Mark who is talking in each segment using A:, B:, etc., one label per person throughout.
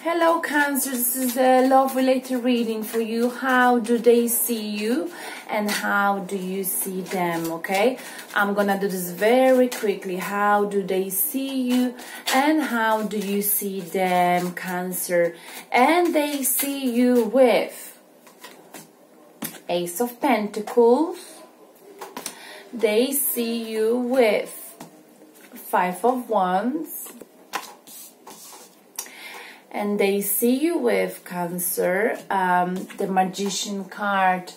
A: Hello Cancer, this is a love related reading for you. How do they see you and how do you see them? Okay, I'm gonna do this very quickly. How do they see you and how do you see them, Cancer? And they see you with Ace of Pentacles. They see you with Five of Wands. And they see you with, Cancer, the Magician card.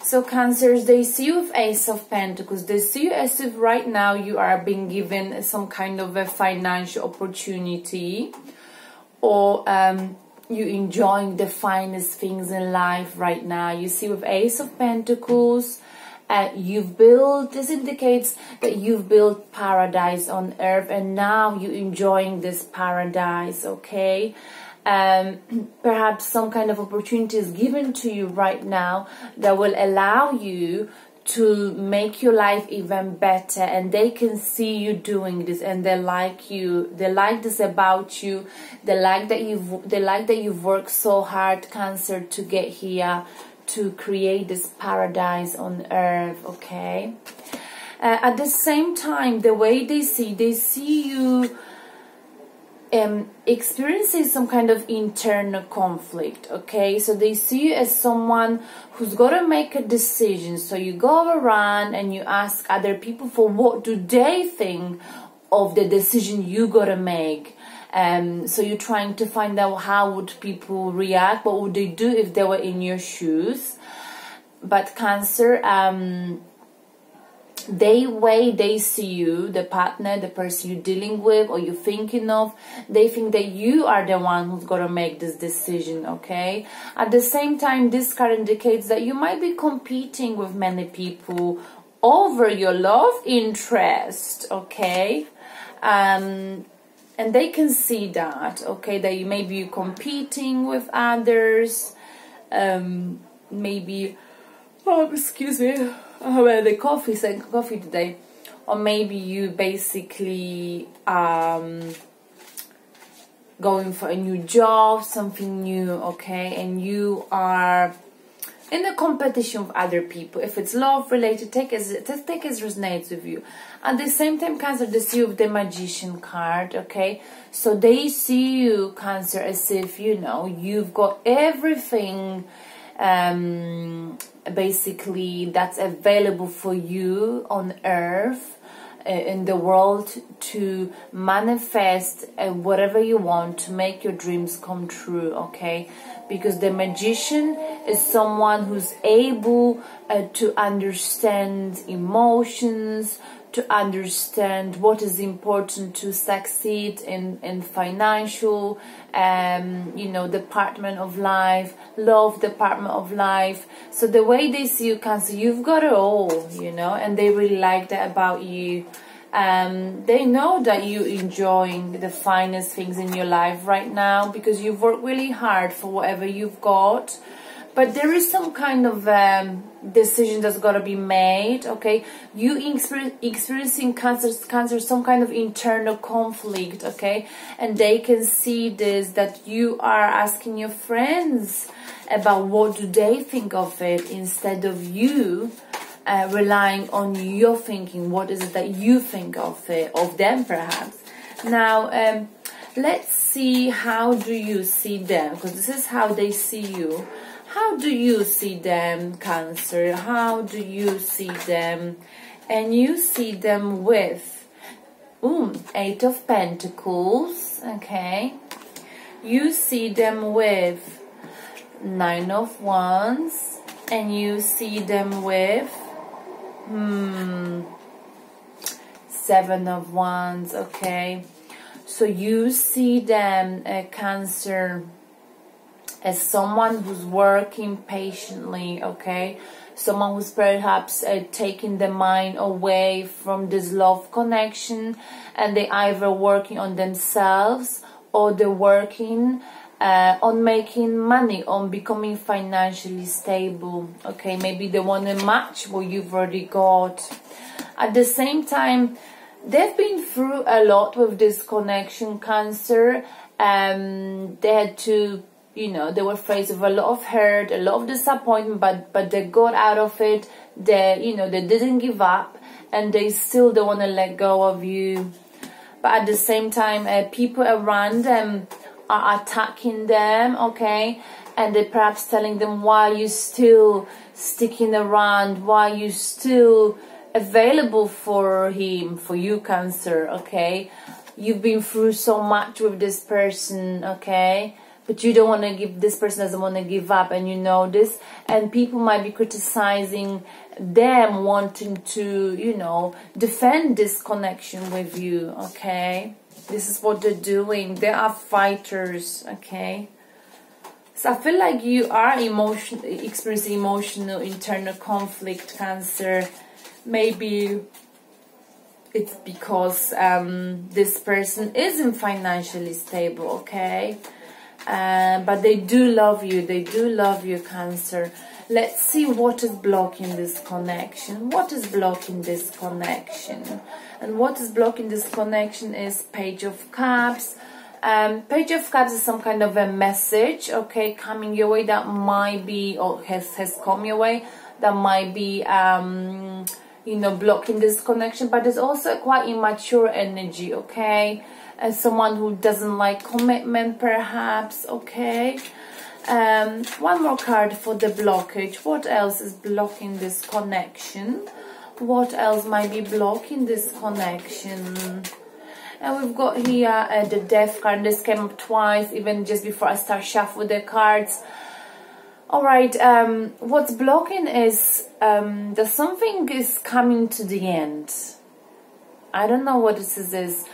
A: So Cancers, they see you with Ace of Pentacles. They see you as if right now you are being given some kind of a financial opportunity, or you enjoying the finest things in life right now. You see with Ace of Pentacles, you've built, this indicates that you've built paradise on earth and now you're enjoying this paradise, okay? Perhaps some kind of opportunity is given to you right now that will allow you to make your life even better, and they can see you doing this and they like you, they like this about you, they like that you've worked so hard, Cancer, to get here, to create this paradise on earth, okay? At the same time, the way they see you experiencing some kind of internal conflict, okay? So they see you as someone who's got to make a decision. So you go around and you ask other people for what do they think of the decision you got to make. So you're trying to find out how would people react, what would they do if they were in your shoes. But Cancer, they see you, the partner, the person you're dealing with or you're thinking of, they think that you are the one who's going to make this decision, okay? At the same time, this card indicates that you might be competing with many people over your love interest, okay? And they can see that, okay, that you maybe you're competing with others, maybe, oh, excuse me, well, the coffee today, or maybe you basically going for a new job, something new, okay, and you are in a competition with other people. If it's love related, take as resonates with you. At the same time, Cancer, they see you with the Magician card, okay? So they see you, Cancer, as if, you know, you've got everything basically that's available for you on earth, in the world, to manifest whatever you want, to make your dreams come true, okay? Because the Magician is someone who's able to understand emotions, to understand what is important to succeed in financial, you know, department of life, love department of life. So the way they see you, Cancer, you've got it all, you know, and they really like that about you. They know that you're enjoying the finest things in your life right now because you've worked really hard for whatever you've got. But there is some kind of decision that's got to be made, okay? You experiencing Cancer, some kind of internal conflict, okay? And they can see this, that you are asking your friends about what do they think of it, instead of you relying on your thinking. What is it that you think of it, of them, perhaps? Now, let's see, how do you see them? Because this is how they see you. How do you see them, Cancer? How do you see them? And you see them with Eight of Pentacles, okay? You see them with Nine of Wands, and you see them with Seven of Wands, okay? So you see them, Cancer, as someone who's working patiently, okay? Someone who's perhaps taking the mind away from this love connection, and they either working on themselves or they're working on making money, on becoming financially stable, okay? Maybe they want to match what you've already got. At the same time, they've been through a lot with this connection, Cancer, They had to, you know, they were faced with a lot of hurt, a lot of disappointment, but they got out of it. They, you know, they didn't give up, and they still don't want to let go of you. But at the same time, people around them are attacking them, okay? And they're perhaps telling them, why are you still sticking around? Why are you still available for him, for you, Cancer, okay? You've been through so much with this person, okay? But you don't want to give, this person doesn't want to give up, and you know this. And people might be criticizing them, wanting to, you know, defend this connection with you, okay? This is what they're doing. They are fighters, okay? So I feel like you are experiencing emotional internal conflict, Cancer. Maybe it's because this person isn't financially stable, okay? But they do love you. They do love you, Cancer. Let's see what is blocking this connection. What is blocking this connection? And what is blocking this connection is Page of Cups. Page of Cups is some kind of a message, okay, coming your way that might be, or has come your way, that might be, you know, blocking this connection. But there's also quite immature energy, okay, as someone who doesn't like commitment, perhaps, okay. One more card for the blockage. What else is blocking this connection? What else might be blocking this connection? And we've got here the Death card. This came up twice, even just before I start shuffling the cards. Alright, what's blocking is that something is coming to the end. I don't know what this is.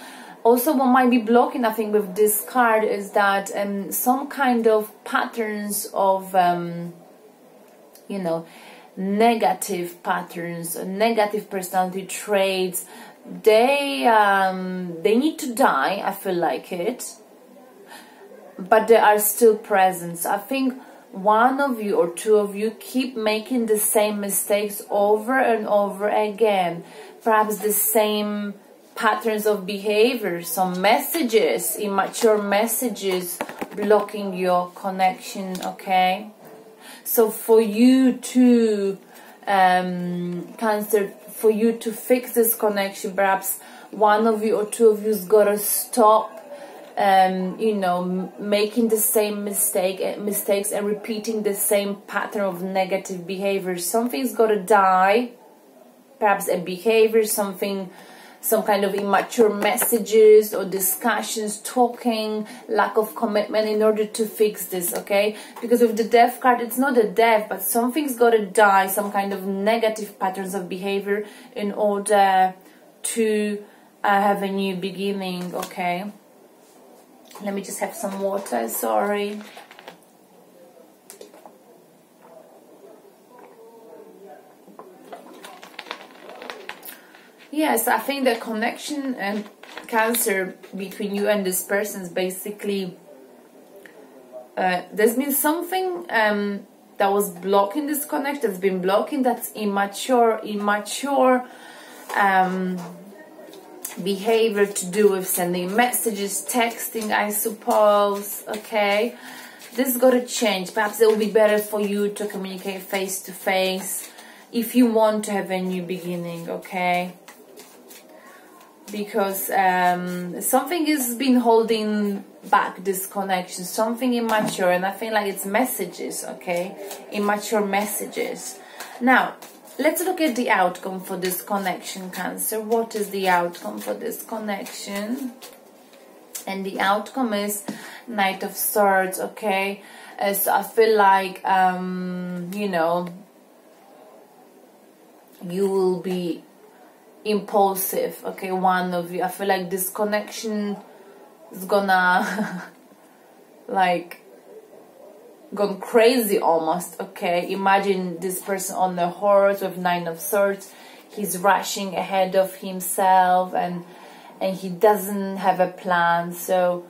A: Also, what might be blocking, I think, with this card is that some kind of patterns of, you know, negative patterns, negative personality traits, they need to die, I feel like it, but they are still present. So I think one of you or two of you keep making the same mistakes over and over again, perhaps the same patterns of behavior, some messages, immature messages blocking your connection, okay? So for you to Cancer, for you to fix this connection, perhaps one of you or two of you's gotta stop you know, making the same mistakes and repeating the same pattern of negative behavior. Something's gotta die, perhaps a behavior, something, some kind of immature messages or discussions, talking, lack of commitment, in order to fix this, okay? Because with the Death card, it's not a death, but something's got to die, some kind of negative patterns of behavior, in order to have a new beginning, okay? Let me just have some water, sorry. Yes, I think the connection and Cancer between you and this person is basically there's been something that was blocking this connection, that's been blocking, that's immature behavior to do with sending messages, texting, I suppose, okay? This is got to change. Perhaps it will be better for you to communicate face to face if you want to have a new beginning, okay? Because something has been holding back this connection, something immature, and I feel like it's messages, okay? Immature messages. Now, let's look at the outcome for this connection, Cancer. What is the outcome for this connection? And the outcome is Knight of Swords, okay? So I feel like, you know, you will be impulsive, okay? One of you, I feel like this connection is gonna like gone crazy almost, okay? Imagine this person on the horse with Nine of Swords. He's rushing ahead of himself, and he doesn't have a plan. So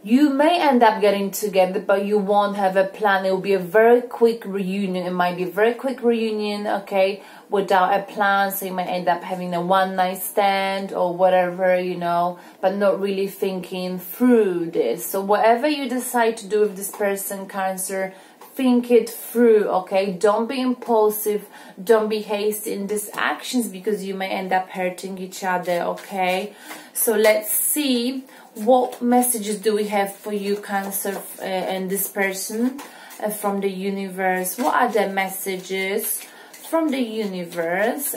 A: You may end up getting together, but you won't have a plan. It will be a very quick reunion. It might be a very quick reunion, okay, without a plan. So you might end up having a one-night stand or whatever, you know, but not really thinking through this. So whatever you decide to do with this person, Cancer, think it through, okay? Don't be impulsive. Don't be hasty in these actions, because you may end up hurting each other, okay? So let's see, what messages do we have for you, Cancer, and this person from the universe? What are the messages from the universe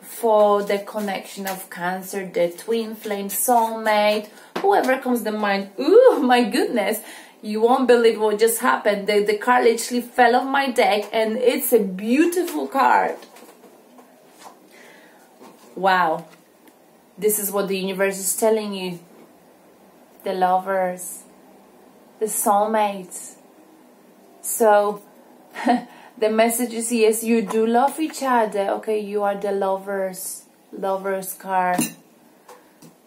A: for the connection of Cancer, the twin flame, soulmate, whoever comes to mind? Ooh, my goodness, you won't believe what just happened. The card literally fell off my deck, and it's a beautiful card. Wow, this is what the universe is telling you. The lovers, the soulmates. So the message is, yes, you do love each other, okay? You are the lovers card.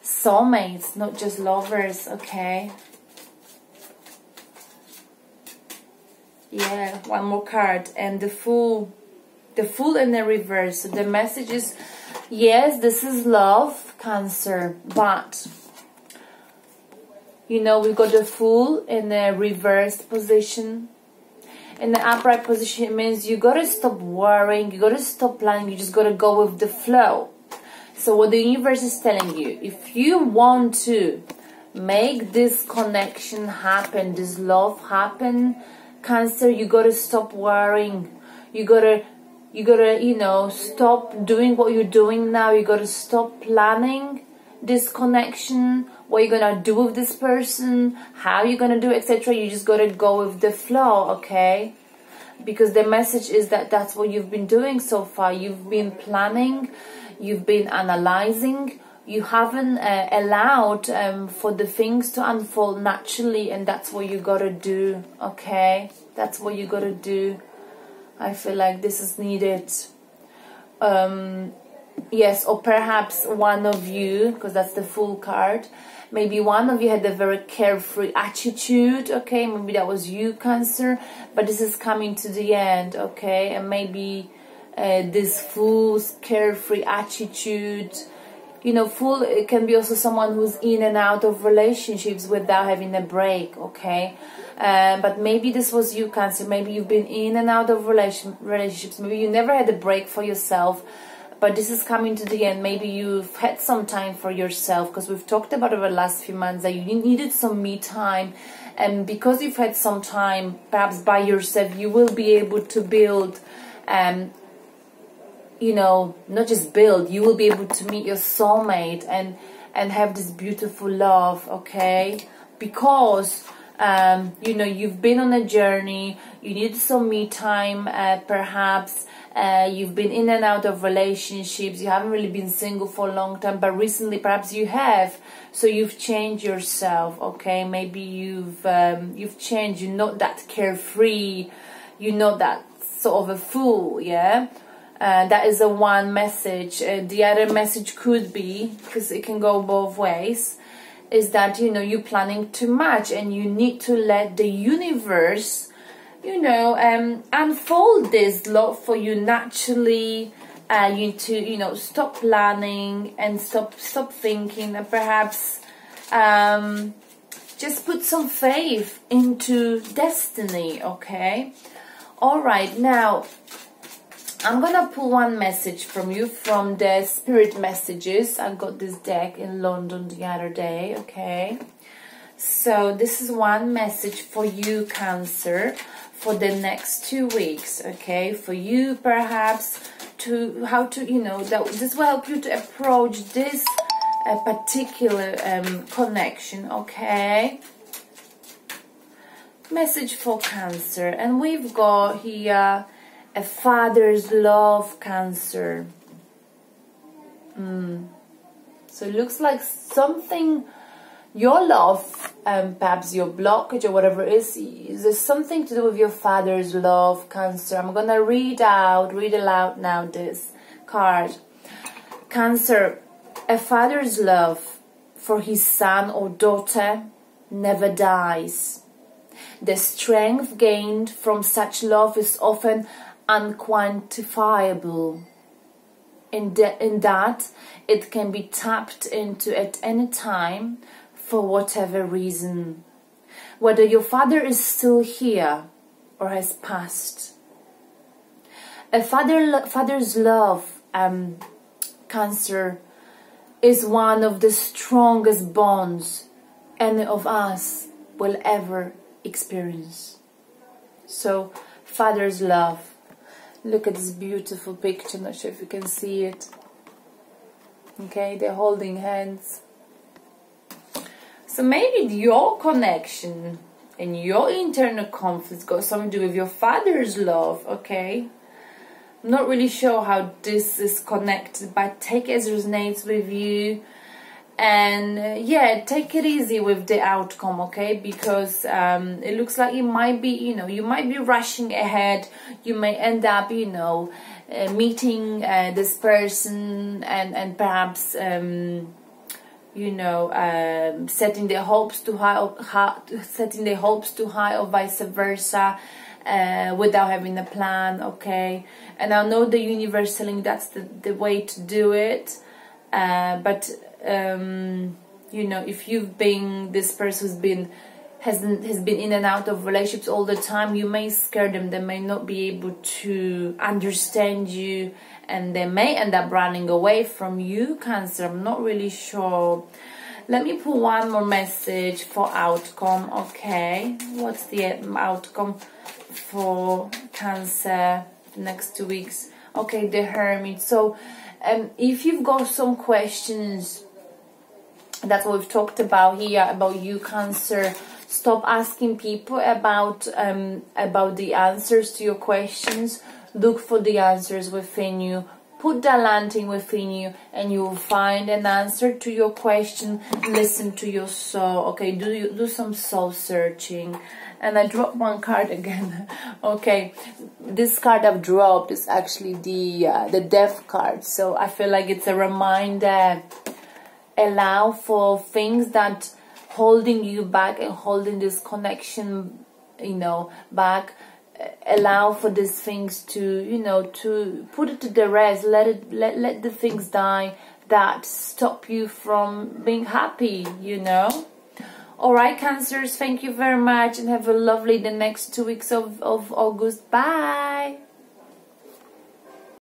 A: Soulmates, not just lovers, okay? Yeah, one more card, and the Fool in the reverse. So the message is, yes, this is love, Cancer, but you know, we got the Fool in a reversed position. In the upright position, it means you gotta stop worrying, you gotta stop planning, you just gotta go with the flow. So what the universe is telling you, if you want to make this connection happen, this love happen, Cancer, you gotta stop worrying. You gotta, you know, stop doing what you're doing now. You gotta stop planning this connection, what you're gonna do with this person, how you're gonna do it, etc. You just gotta go with the flow, okay? Because the message is that that's what you've been doing so far. You've been planning, you've been analyzing, you haven't allowed for the things to unfold naturally, and that's what you gotta do, okay? That's what you gotta do. I feel like this is needed. Yes, or perhaps one of you, because that's the Fool card, maybe one of you had a very carefree attitude, okay? Maybe that was you, Cancer, but this is coming to the end, okay? And maybe this Fool's carefree attitude, you know, Fool, it can be also someone who's in and out of relationships without having a break, okay? But maybe this was you, Cancer. Maybe you've been in and out of relationships. Maybe you never had a break for yourself. But this is coming to the end. Maybe you've had some time for yourself, because we've talked about over the last few months that you needed some me time. And because you've had some time, perhaps by yourself, you will be able to build, you know, not just build, you will be able to meet your soulmate and have this beautiful love, okay? Because, you know, you've been on a journey, you need some me time, perhaps. You've been in and out of relationships, you haven't really been single for a long time, but recently perhaps you have, so you've changed yourself, okay? Maybe you've changed, you're not that carefree, you're not that sort of a fool, yeah? That is the one message. The other message could be, because it can go both ways, is that, you know, you're planning too much and you need to let the universe, you know, unfold this love for you naturally. You need to, you know, stop planning and stop thinking, and perhaps just put some faith into destiny, okay? All right, now I'm gonna pull one message from you from the Spirit Messages. I got this deck in London the other day, okay? So this is one message for you, Cancer, for the next 2 weeks, okay? For you, perhaps, to how to, you know, this will help you to approach this particular connection, okay? Message for Cancer, and we've got here a father's love, Cancer. So it looks like something, your love, perhaps your blockage or whatever it is there something to do with your father's love, Cancer. I'm gonna read aloud now this card. Cancer, a father's love for his son or daughter, never dies. The strength gained from such love is often unquantifiable, in that it can be tapped into at any time for whatever reason. Whether your father is still here or has passed. A father's love, Cancer, is one of the strongest bonds any of us will ever experience. So, father's love. Look at this beautiful picture. Not sure if you can see it. Okay, they're holding hands. So maybe your connection and your internal conflicts got something to do with your father's love, okay? I'm not really sure how this is connected, but take it as resonates with you. And yeah, take it easy with the outcome, okay? Because it looks like it might be, you might be rushing ahead. You may end up, meeting this person and perhaps, setting their hopes too high, or vice versa, without having a plan, okay? And I know the universe telling that's the way to do it, but if you've been this person has been in and out of relationships all the time, you may scare them. They may not be able to understand you, and they may end up running away from you, Cancer. I'm not really sure. Let me put one more message for outcome, okay? What's the outcome for Cancer next 2 weeks? Okay, the Hermit. So if you've got some questions, that's what we've talked about here, about you, Cancer. Stop asking people about the answers to your questions. Look for the answers within you. Put the lantern within you, and you will find an answer to your question. Listen to your soul, okay? Do some soul searching. And I dropped one card again. Okay, this card I've dropped is actually the Death card. So I feel like it's a reminder. Allow for things that holding you back and holding this connection, back. Allow for these things to put it to the rest. Let the things die that stop you from being happy. Alright, Cancers, thank you very much, and have a lovely the next 2 weeks of August. Bye.